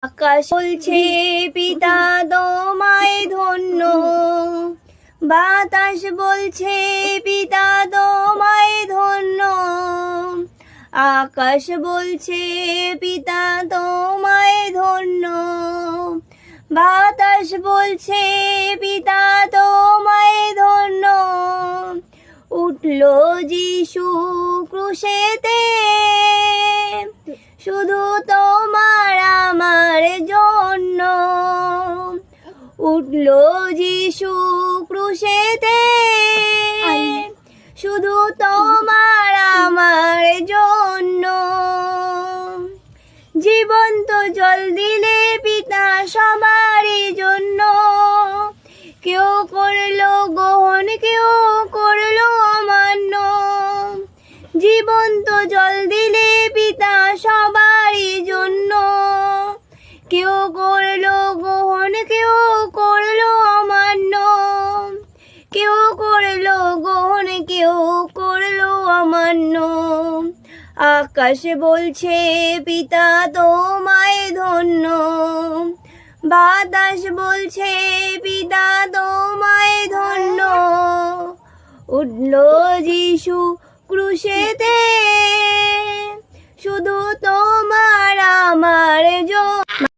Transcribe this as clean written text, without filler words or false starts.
আকাশ বলছে পিতা তোমায় ধন্য, বাতাস বলছে পিতা তোমায় ধন্য। আকাশ বলছে পিতা তোমায় ধন্য, বাতাস বলছে পিতা তোমায় ধন্য। উঠলো যিশু ক্রুশেতে শুধু তোমার আমার জন্য। উঠলো যিশু ক্রুশেতে শুধু তোমার আমার জন্য। জীবন্ত জল দিলে পিতা সবারই জন্য, কেউ করলো গ্রহণ কেউ করলো অমান্য। জীবন্ত জল দিলে পিতা সবারই জন্য, কেউ করলো গ্রহণ কেউ করলো অমান্য। কেউ করলো গ্রহণ কেউ করলো অমান্য। আকাশ বলছে পিতা তোমায় ধন্য, বাতাস বলছে পিতা তোমায় ধন্য। উঠলো যিশু ক্রুশেতে শুধু তোমার আমার জন্য।